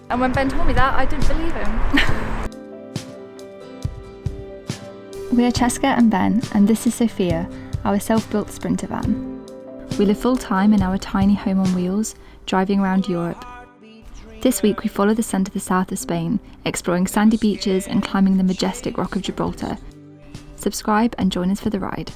And when Ben told me that, I didn't believe him. We are Chesca and Ben, and this is Sophia, our self-built sprinter van. We live full-time in our tiny home on wheels, driving around Europe. This week we follow the sun to the south of Spain, exploring sandy beaches and climbing the majestic rock of Gibraltar. Subscribe and join us for the ride.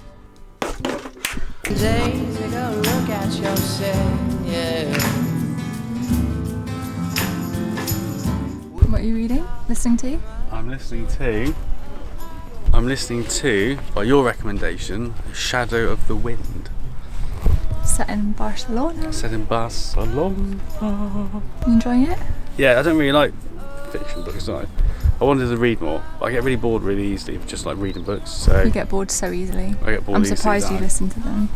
What are you reading? Listening to? I'm listening to, by your recommendation, Shadow of the Wind. Set in Barcelona. Set in Barcelona. You enjoying it? Yeah, I don't really like fiction books, do I? I wanted to read more, but I get really bored really easily of just like reading books. So You get bored so easily. I get bored I'm easily. surprised you listen to them.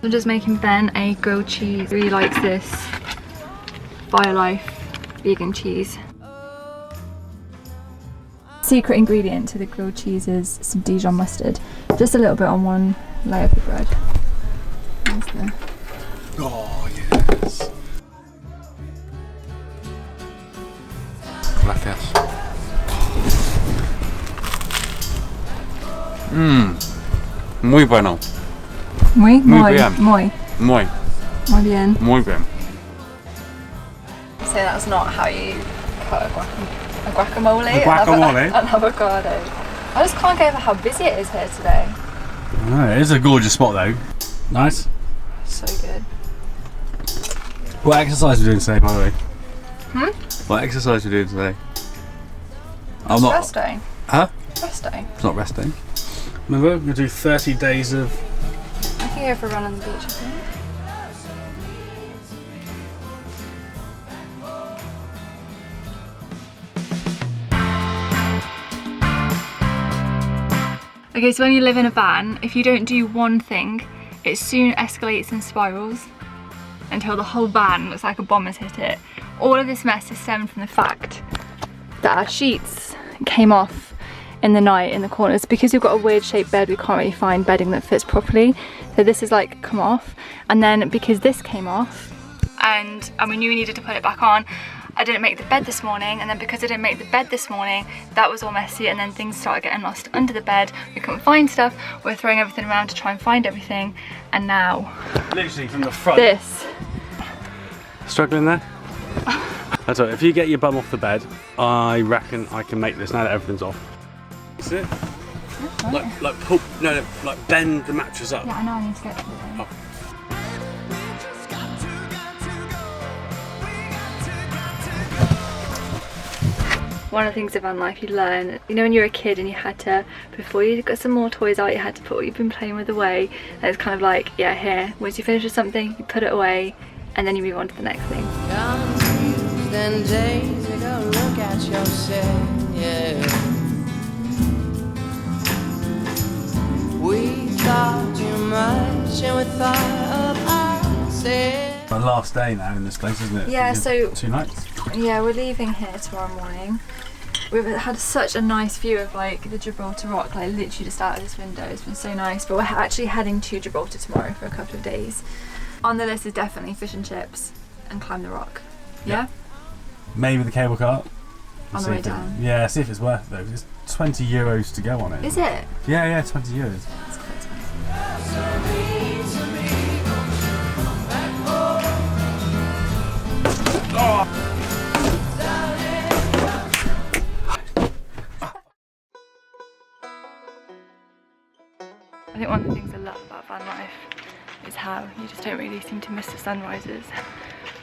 I'm just making Ben a grilled cheese. He really likes this BioLife vegan cheese. Secret ingredient to the grilled cheese is some Dijon mustard. Just a little bit on one layer of the bread. There's the... Oh yes. Gracias. Muy bueno. Muy bien. Muy bien. Muy bien. So that's not how you cut a guacamole. A guacamole? An avocado. I just can't get over how busy it is here today. Oh, it is a gorgeous spot though. Nice. So good. What exercise are we doing today, by the way? What exercise are we doing today? I'm not resting. Huh? Resting. It's not resting. Remember, we're going to do 30 days of... I can go for a run on the beach, I think. Okay, so when you live in a van, if you don't do one thing, it soon escalates and spirals until the whole van looks like a bomb has hit it. All of this mess is stemmed from the fact that our sheets came off in the night in the corners. Because we've got a weird shaped bed, we can't really find bedding that fits properly. So this is like come off. And then because this came off and we knew we needed to put it back on, I didn't make the bed this morning, and then because I didn't make the bed this morning, that was all messy, and then things started getting lost under the bed. We couldn't find stuff. We're throwing everything around to try and find everything, and now Literally from the front. this. Struggling there? That's all right. If you get your bum off the bed, I reckon I can make this now that everything's off. That's it. Like pull, no, like bend the mattress up. Yeah, I know I need to get to the bed. Oh. One of the things of van life you learn, you know, when you're a kid and you had to, before you got some more toys out, you had to put what you've been playing with away. And it's kind of like, yeah, here, once you finish with something, you put it away, and then you move on to the next thing. My last day now in this place, isn't it? Yeah, so 2 nights. Yeah, we're leaving here tomorrow morning. We've had such a nice view of like the Gibraltar rock, like literally just out of this window. It's been so nice. But we're actually heading to Gibraltar tomorrow for a couple of days. On the list is definitely fish and chips and climb the rock. Yeah? Maybe the cable car. On the way down. Yeah, see if it's worth it though. It's 20 euros to go on it. Is it? Yeah, 20 euros. That's quite expensive. Oh. I think one of the things I love about van life is how you just don't really seem to miss the sunrises.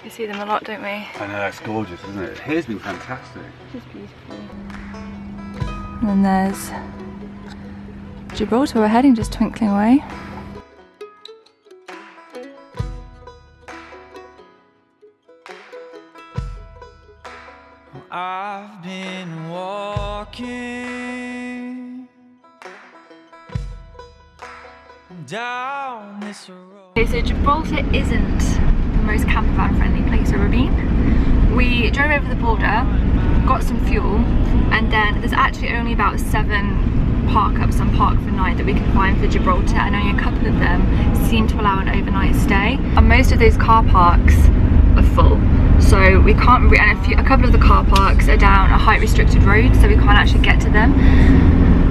We see them a lot, don't we? I know, it's gorgeous, isn't it? Here's been fantastic. It's just beautiful. And then there's Gibraltar, we're heading, just twinkling away. I've been walking down this road. Okay, so Gibraltar isn't the most camper van friendly place I've ever been. We drove over the border, got some fuel, and then there's actually only about 7 park-ups on Park for Night that we can find for Gibraltar, and only a couple of them seem to allow an overnight stay. And most of those car parks are full. So we can't, and a couple of the car parks are down a height restricted road, so we can't actually get to them.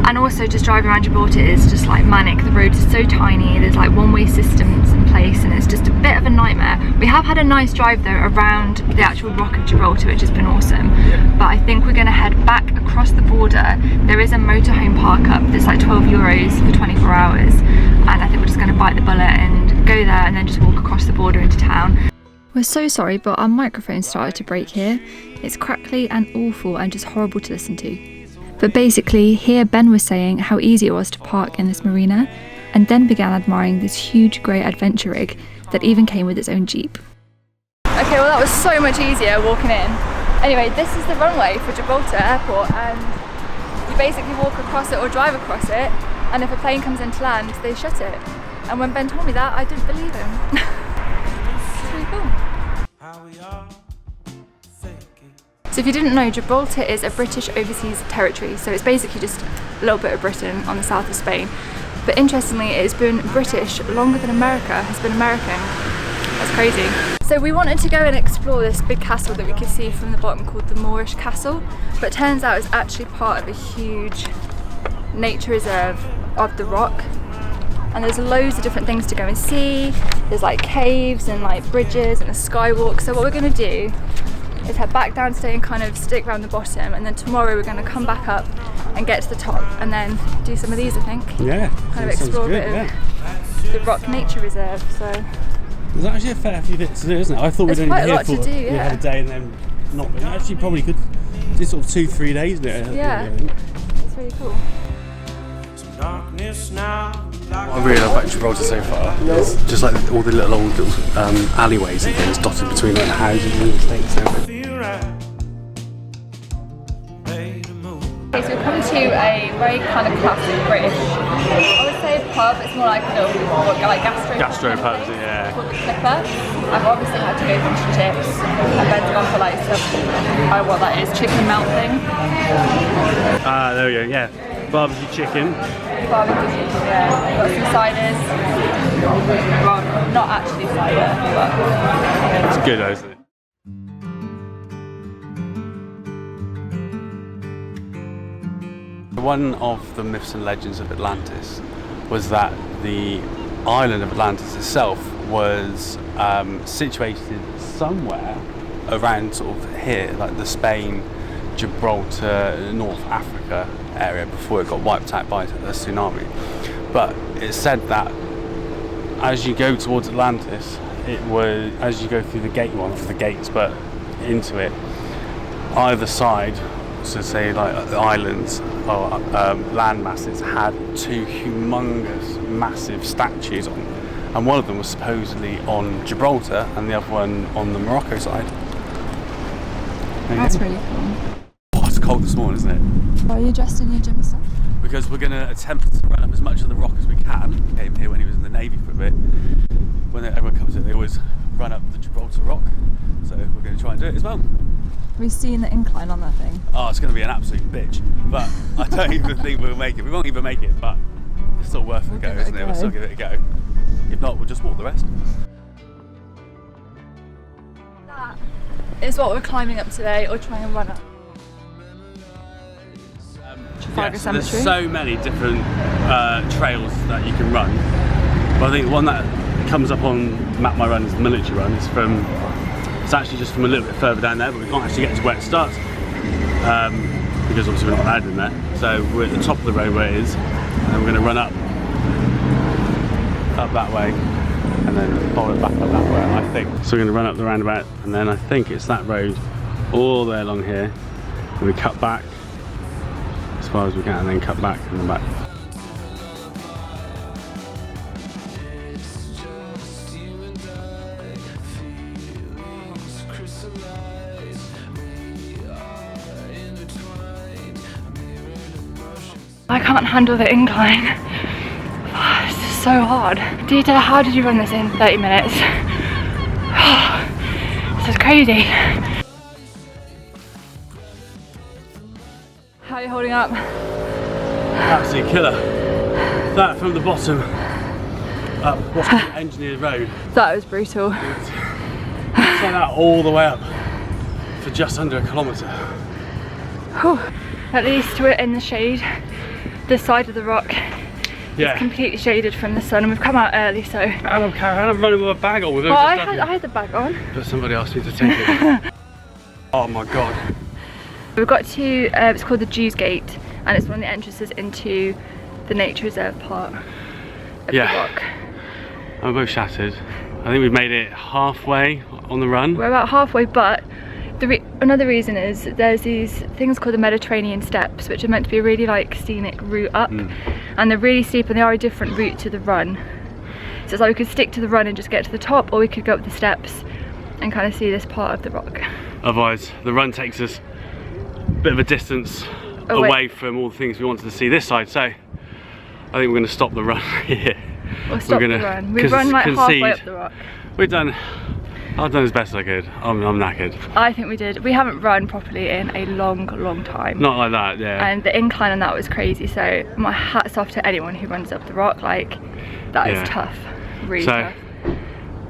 And also just driving around Gibraltar is just like manic. The roads are so tiny, there's like one-way systems in place, and it's just a bit of a nightmare. We have had a nice drive though around the actual Rock of Gibraltar, which has been awesome. But I think we're gonna head back across the border. There is a motorhome park up that's like €12 for 24 hours. And I think we're just gonna bite the bullet and go there and then just walk across the border into town. We're so sorry, but our microphone started to break here. It's crackly and awful and just horrible to listen to. But basically, here Ben was saying how easy it was to park in this marina, and then began admiring this huge grey adventure rig that even came with its own Jeep. Okay, well that was so much easier walking in. Anyway, this is the runway for Gibraltar Airport, and you basically walk across it or drive across it, and if a plane comes into land, they shut it. And when Ben told me that, I didn't believe him. It's really cool. So if you didn't know, Gibraltar is a British overseas territory, so it's basically just a little bit of Britain on the south of Spain. But interestingly, it has been British longer than America has been American. That's crazy. So we wanted to go and explore this big castle that we could see from the bottom called the Moorish Castle, but it turns out it's actually part of a huge nature reserve of the Rock. And there's loads of different things to go and see. There's like caves and like bridges and a skywalk. So what we're gonna do is head back down today and kind of stick around the bottom, and then tomorrow we're going to come back up and get to the top and then do some of these, I think. Yeah. Kind of explore a bit of the Rock Nature Reserve. So there's actually a fair few bits to do, isn't it? I thought we'd only be here for we had a day and then not. You actually probably could do sort of 2-3 days there. Yeah. It's really cool. What I really love about Gibraltar so far is just like all the little alleyways and things dotted between like the houses and the estates and everything. Okay, so we've come to a very kind of classic British, I would say pub. It's more like a little like Gastropubs, yeah. Called the Clipper. I've obviously had to go for fish and chips, and Ben's gone for like some, I don't know what that is, chicken melt thing. Ah, there we go, yeah. Barbecue chicken. Barbecue chicken, yeah. Got some ciders. Well, not actually cider, but It's good though, isn't it? One of the myths and legends of Atlantis was that the island of Atlantis itself was situated somewhere around sort of here, like the Spain, Gibraltar, North Africa area before it got wiped out by a tsunami. But it's said that as you go towards Atlantis, it was, as you go through the gate, one of the gates, but into it, either side, so say like the islands or land masses, had two humongous, massive statues on, and one of them was supposedly on Gibraltar and the other one on the Morocco side. that's really cool. Oh, it's cold this morning, isn't it? Why are you dressed in your gym stuff? Because we're going to attempt to run up as much of the rock as we can. Came here when he was in the Navy for a bit. When everyone comes here, they always run up the Gibraltar rock. So we're going to try and do it as well. Have you seen the incline on that thing? Oh, it's going to be an absolute bitch. But I don't even think we'll make it. We won't even make it, but it's still worth a go, isn't it? We'll still give it a go. If not, we'll just walk the rest. That is what we're climbing up today, or trying and run up. Yeah, so there's so many different trails that you can run. But I think the one that comes up on Map My Run is the military run. It's actually just from a little bit further down there, but we can't actually get to where it starts because obviously we're not allowed in there. So we're at the top of the road where it is, and then we're going to run up that way, and then follow back up that way, I think. So we're going to run up the roundabout, and then I think it's that road all the way along here, and we cut back as far as we can, and then cut back and then back. I can't handle the incline. Oh, it's just so hard. Dita, how did you run this in 30 minutes? This is crazy. How are you holding up? Absolute killer. That from the bottom up what's called Engineer Road. That was brutal. Send that all the way up. for just under a kilometre. Whew. At least we're in the shade. This side of the rock is completely shaded from the sun, and we've come out early, so. And I'm running with a bag on with Well, I had the bag on. But somebody asked me to take it. Oh my god. We've got to, it's called the Jews Gate, and it's one of the entrances into the nature reserve part of the rock. I'm both shattered. I think we've made it halfway on the run. We're about halfway, but another reason is there's these things called the Mediterranean steps, which are meant to be a really like scenic route up, and they're really steep and they are a different route to the run. So it's like we could stick to the run and just get to the top, or we could go up the steps and kind of see this part of the rock. Otherwise, the run takes us a bit of a distance away from all the things we wanted to see this side. So I think we're going to stop the run here. We'll stop the run. We've run like halfway up the rock. I've done as best as I could. I'm knackered. I think we did. We haven't run properly in a long time. Not like that, yeah. And the incline on that was crazy, so my hat's off to anyone who runs up the rock. Like, that is tough. Really tough.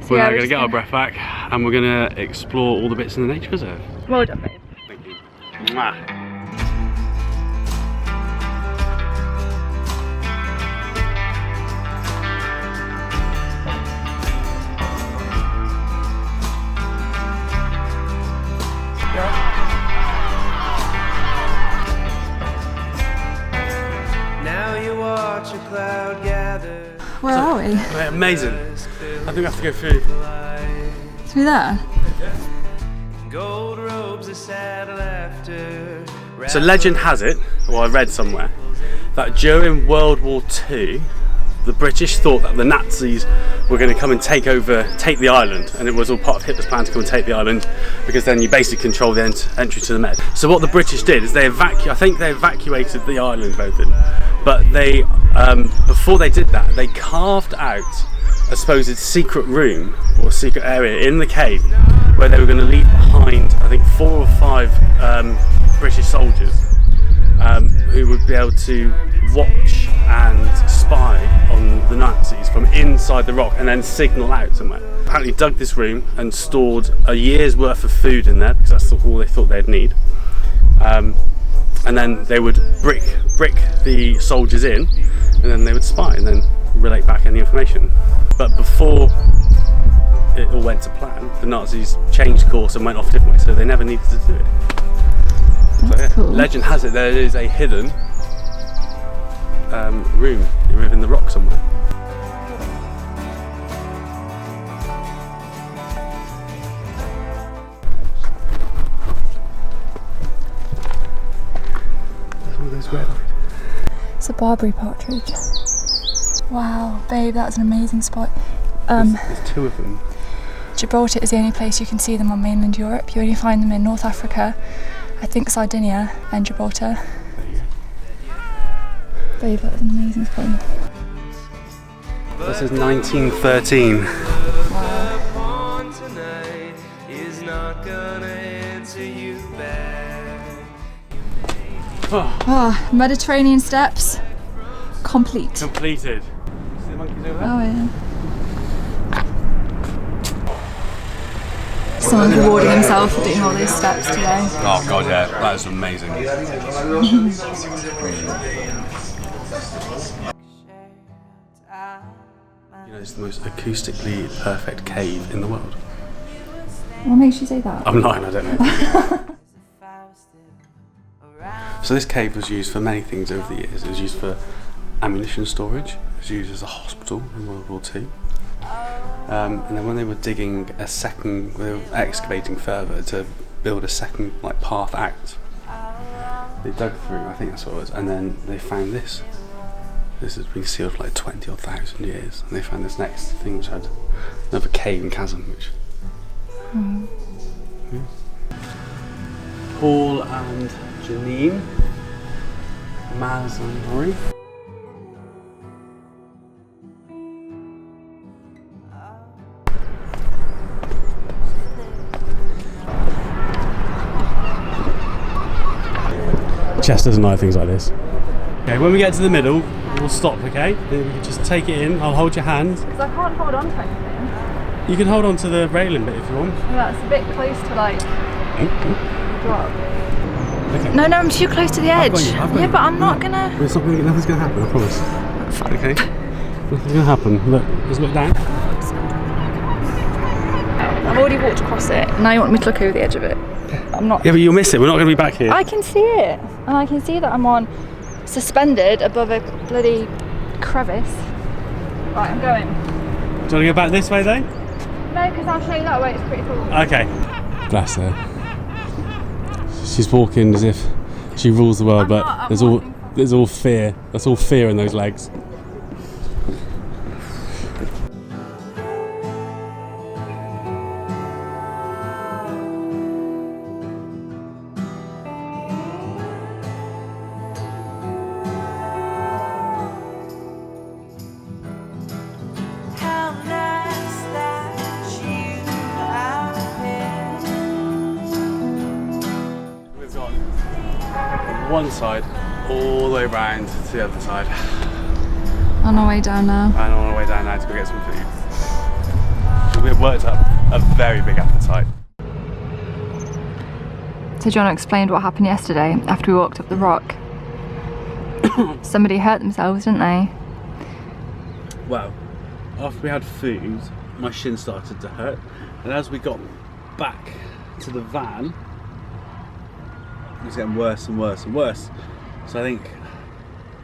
So we're now going to get our breath back, and we're going to explore all the bits in the nature reserve. Well done, babe. Thank you. Mwah. Where are we? Amazing. I think we have to go through. Through there? So legend has it, or I read somewhere, that during World War II, the British thought that the Nazis were going to come and take the island, and it was all part of Hitler's plan to come and take the island, because then you basically control the entry to the Med. So what the British did is I think they evacuated the island, but they, before they did that, they carved out a supposed secret room or secret area in the cave where they were going to leave behind, I think, 4 or 5 British soldiers who would be able to watch and spy on the Nazis from inside the rock and then signal out somewhere. Apparently dug this room and stored a year's worth of food in there, because that's all they thought they'd need. And then they would brick the soldiers in, and then they would spy and then relate back any information. But before it all went to plan, the Nazis changed course and went off a different way, so they never needed to do it. That's cool. Legend has it there is a hidden room within the rock somewhere. It's a Barbary partridge. Wow, babe, that's an amazing spot. There's 2 of them. Gibraltar is the only place you can see them on mainland Europe. You only find them in North Africa, I think Sardinia and Gibraltar. Babe, that's an amazing spot. This is 1913. Wow. Oh, Mediterranean steps complete. Completed. See the monkeys over there? Oh yeah. Someone's rewarding himself for doing all those steps today. Oh god, yeah, that is amazing. You know, it's the most acoustically perfect cave in the world. What makes you say that? I'm lying, I don't know. So this cave was used for many things over the years. It was used for ammunition storage. It was used as a hospital in World War II. And then when they were digging they were excavating further to build a second path out, they dug through, I think that's what it was, and then they found this. This has been sealed for 20,000 years, and they found this next thing which had another cave and chasm, which... Yeah. Paul and Janine, Maz and Rory. Chess doesn't like things like this. Okay, when we get to the middle, we'll stop, okay? Then we can just take it in, I'll hold your hand. Because I can't hold on to anything. You can hold on to the railing bit if you want. Yeah, it's a bit close to Drop. Okay. No, I'm too close to the edge. I've got you. But I'm not gonna. It's not gonna, nothing's gonna happen, I promise. Okay. Nothing's gonna happen. Look, just look down. I've already walked across it. Now you want me to look over the edge of it? I'm not. Yeah, but you'll miss it. We're not gonna be back here. I can see it, and I can see that I'm on suspended above a bloody crevice. Right, I'm going. Do you want to go back this way though? No, because I'll show you that way. It's pretty cool. Okay. Bless her. She's walking as if she rules the world, but there's all fear. That's all fear in those legs. How nice that you have been. We've gone from one side all the way round to the other side. On our way down now. And on our way down now to go get some food. We've worked up a very big appetite. So John explained what happened yesterday after we walked up the rock. Somebody hurt themselves, didn't they? Well, after we had food, my shin started to hurt, and as we got back to the van, it was getting worse and worse and worse. So I think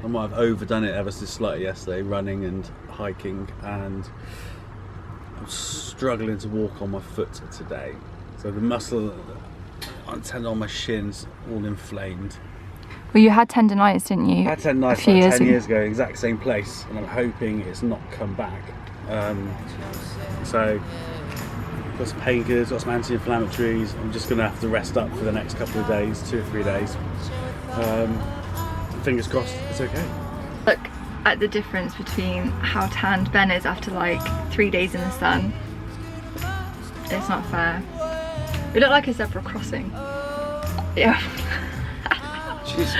I might have overdone it ever so slightly yesterday, running and hiking, and I'm struggling to walk on my foot today. So the muscle tendon on my shins all inflamed. Well, you had tendonitis, didn't you? I had tendonitis a few like years 10 years ago, exact same place, and I'm hoping it's not come back. So, got some painkillers, got some anti-inflammatories. I'm just going to have to rest up for the next couple of days, 2 or 3 days. Fingers crossed, it's okay. Look at the difference between how tanned Ben is after like 3 days in the sun. It's not fair. We look like a zebra crossing. Yeah. Jesus.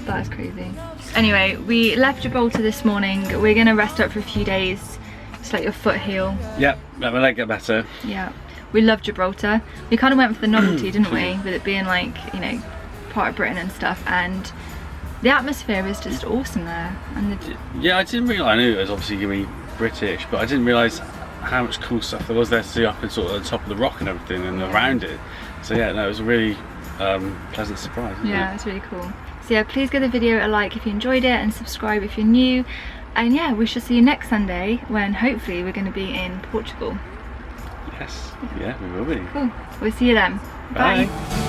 That is crazy. Anyway, we left Gibraltar this morning. We're gonna rest up for a few days, just let your foot heal. Yep, let my leg get better. Yeah. We love Gibraltar. We kind of went for the novelty, didn't we? With it being like, you know, part of Britain and stuff. And the atmosphere is just awesome there. And Yeah, I didn't realise, I knew it was obviously going to be British, but I didn't realise how much cool stuff there was there to see up and sort of the top of the rock and everything and around it. So yeah, no, it was a really pleasant surprise. Yeah, it's really cool. So yeah, please give the video a like if you enjoyed it and subscribe if you're new. And yeah, we shall see you next Sunday when hopefully we're going to be in Portugal. Yes, yeah, we will be. Cool. We'll see you then. Bye. Bye.